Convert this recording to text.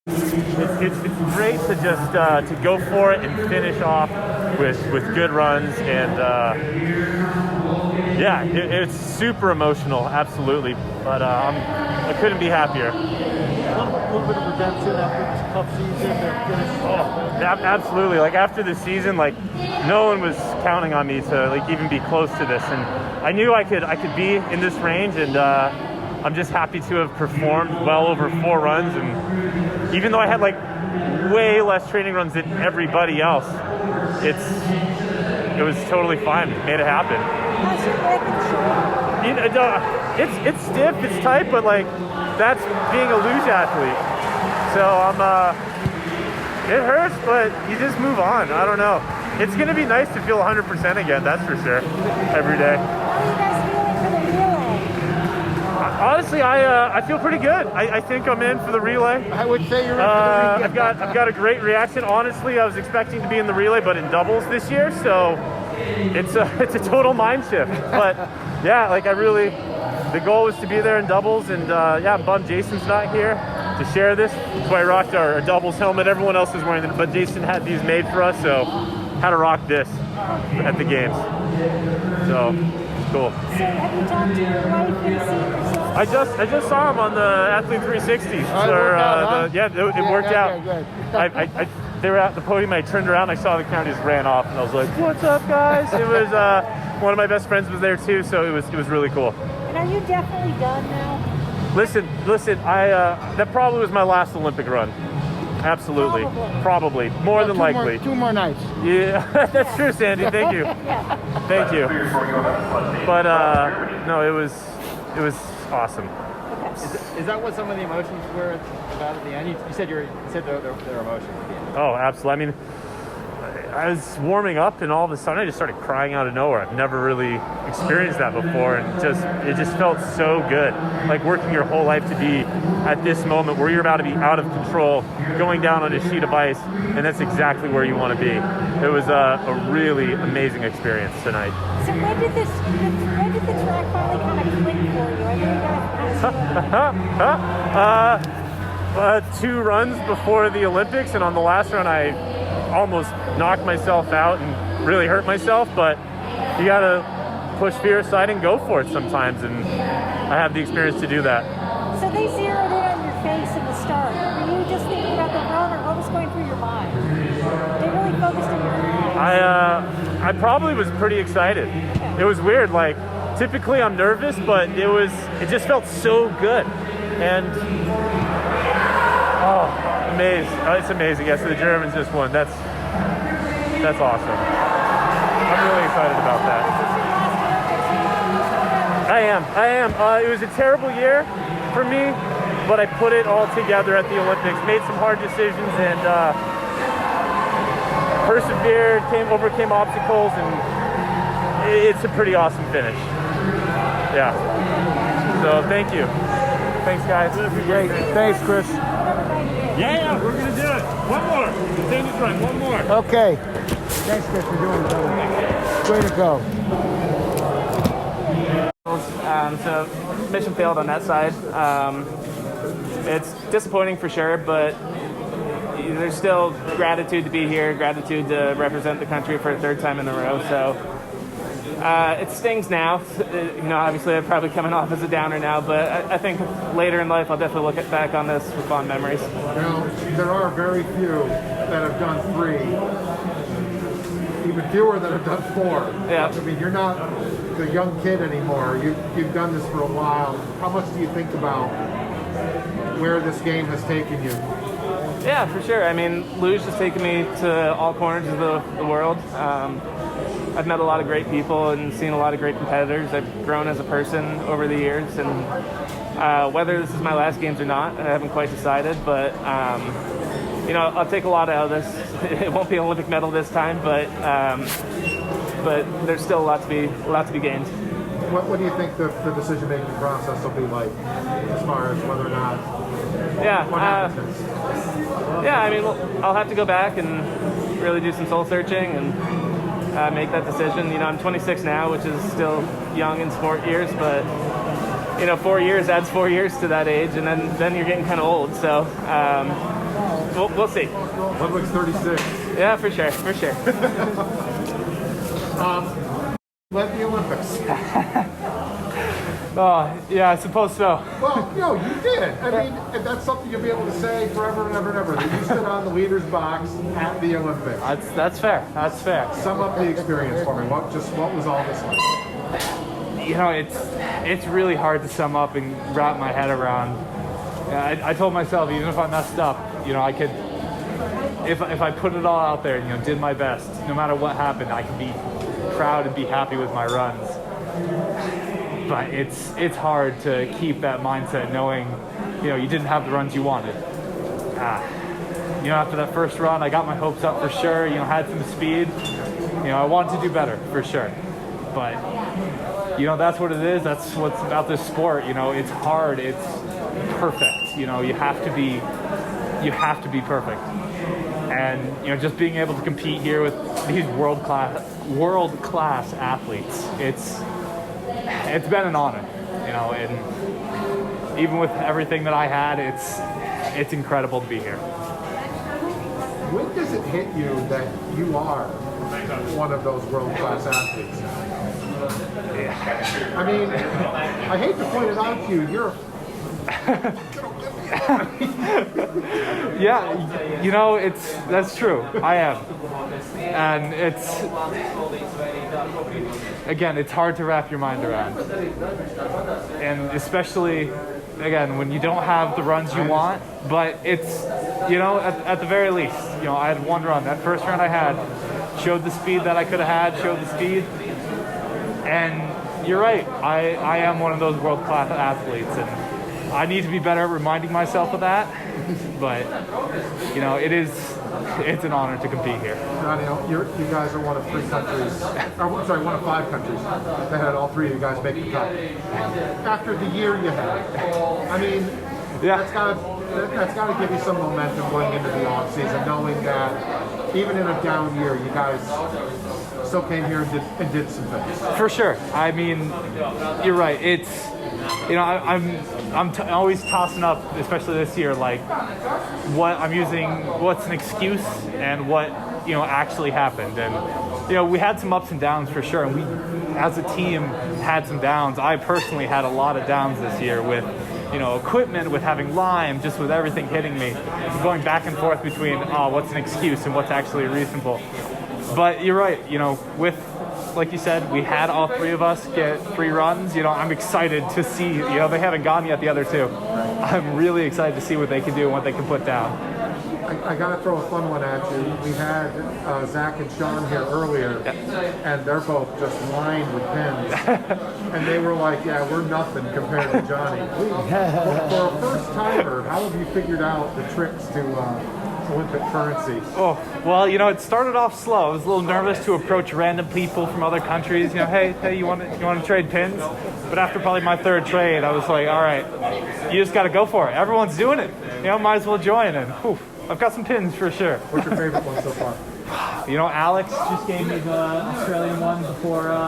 It's great to just to go for it and finish off with good runs, and yeah, it's super emotional, absolutely. But I couldn't be happier. A little bit of redemption after this tough season to finish. Oh, absolutely. Like after the season, like no one was counting on me to like even be close to this, and I knew I could be in this range, and I'm just happy to have performed well over 4 runs, and even though I had like way less training runs than everybody else, it was totally fine. Made it happen. How's your leg and shoulder? You know, it's stiff, it's tight, but like that's being a luge athlete. So it hurts, but you just move on. I don't know. It's gonna be nice to feel 100% again. That's for sure. Every day. How are you guys feeling for the relay? Honestly, I feel pretty good. I think I'm in for the relay. I would say you're in for the relay. I've got a great reaction. Honestly, I was expecting to be in the relay, but in doubles this year, so it's a total mind shift. But yeah, like the goal was to be there in doubles, and yeah, I'm bummed Jason's not here to share this. That's why I rocked our doubles helmet. Everyone else is wearing it, but Jason had these made for us, so had to rock this at the games. So it's cool. So have you talked to your wife and seen yourself? I just saw him on the Athlete 360s. It worked out. Good. They were at the podium. I turned around, I saw the camera, just ran off, and I was like, "What's up, guys?" It was one of my best friends was there too, so it was really cool. And are you definitely done now? Listen. That probably was my last Olympic run. Absolutely, probably more than likely. 2 more nights. Yeah, that's true, Sandy. Thank you. Thank you. But no, it was awesome. Is that what some of the emotions were about at the end? You said there were emotions at the end. Oh, absolutely. I mean, I was warming up, and all of a sudden I just started crying out of nowhere. I've never really experienced that before, and it just felt so good. Like working your whole life to be at this moment where you're about to be out of control, going down on a sheet of ice, and that's exactly where you want to be. It was a really amazing experience tonight. So when did the track finally kind of click for you? I know you guys 2 runs before the Olympics, and on the last run I almost knocked myself out and really hurt myself, but you gotta push fear aside and go for it sometimes, and I have the experience to do that. So they zeroed in on your face in the start. Were you just thinking about the run, or what was going through your mind? They really focused on your eyes. I probably was pretty excited. It was weird, like typically I'm nervous, but it just felt so good, and amazing. It's amazing. Yes, the Germans just won. That's awesome. I'm really excited about that. I am. It was a terrible year for me, but I put it all together at the Olympics, made some hard decisions, and persevered, overcame obstacles, and it's a pretty awesome finish. Yeah. So thank you. Thanks, guys. Great. Thanks, Chris. Yeah, we're gonna do it. One more. Continuous run. One more. Okay. Thanks, Chris, for doing it, brother. Way to go. So mission failed on that side. It's disappointing for sure, but there's still gratitude to be here, gratitude to represent the country for a 3rd time in a row. So it stings now. Obviously I'm probably coming off as a downer now, but I think later in life I'll definitely look back on this with fond memories. There are very few that have done 3, even fewer that have done 4. Yeah. I mean, you're not the young kid anymore. You've done this for a while. How much do you think about where this game has taken you? Yeah, for sure. I mean, luge has taken me to all corners of the world. I've met a lot of great people and seen a lot of great competitors. I've grown as a person over the years, and whether this is my last games or not, I haven't quite decided, but I'll take a lot out of this. It won't be an Olympic medal this time, but there's still a lot to be gained. What do you think the decision-making process will be like as far as whether or not what happens? I mean, I'll have to go back and really do some soul searching and make that decision. I'm 26 now, which is still young in sport years, but 4 years adds 4 years to that age, and then you're getting kind of old. So We'll see. Ludwig's 36. Yeah, for sure, for sure. Led the Olympics. Oh, yeah, I suppose so. Well, no, you did. I mean, and that's something you'll be able to say forever and ever and ever. That you stood on the leader's box at the Olympics. That's fair. That's fair. Sum up the experience for me. What was all this like? You know, it's really hard to sum up and wrap my head around. I told myself, even if I messed up, you know, I could, if I put it all out there, you know, did my best, no matter what happened, I could be proud and be happy with my runs. But it's hard to keep that mindset knowing, you know, you didn't have the runs you wanted. You know, after that first run, I got my hopes up for sure, you know, had some speed. You know, I wanted to do better for sure. But, you know, that's what it is. That's what's about this sport. You know, it's hard. It's perfect. You know, you have to be perfect. And, you know, just being able to compete here with these world class athletes, it's been an honor, you know, and even with everything that I had, it's incredible to be here. When does it hit you that you are one of those world-class athletes? Yeah. I mean, I hate to point it out to you, you're Yeah, you know, that's true. I am. And it's hard to wrap your mind around. And especially, again, when you don't have the runs you want, but it's, you know, at the very least, you know, I had one run. That first run I had showed the speed that I could have had, showed the speed. And you're right, I am one of those world-class athletes, and I need to be better at reminding myself of that. But, you know, it's an honor to compete here. Jonny, you guys are one of 3 countries, one of 5 countries that had all 3 of you guys make the cut. After the year you had, I mean, Yeah. that's got to give you some momentum going into the off season, knowing that even in a down year, you guys still came here and did some things. For sure. I mean, you're right. It's, you know, I'm always tossing up, especially this year, like what I'm using, what's an excuse and what, you know, actually happened. And, you know, we had some ups and downs for sure. And we, as a team, had some downs. I personally had a lot of downs this year with, you know, equipment, with having Lyme, just with everything hitting me, going back and forth between, what's an excuse and what's actually reasonable. But you're right, you know, with, like you said, we had all 3 of us get 3 runs. You know, I'm excited to see, you know, they haven't gone yet, the other 2. I'm really excited to see what they can do and what they can put down. I got to throw a fun one at you. We had Zach and Sean here earlier, and they're both just lined with pins. And they were like, yeah, we're nothing compared to Jonny. For a first-timer, how have you figured out the tricks to Olympic currency? Oh, well, you know, it started off slow. I was a little nervous to approach random people from other countries. You know, hey, you want to trade pins? But after probably my 3rd trade, I was like, all right, you just got to go for it. Everyone's doing it. You know, might as well join. And I've got some pins for sure. What's your favorite one so far? You know, Alex just gave me the Australian one before.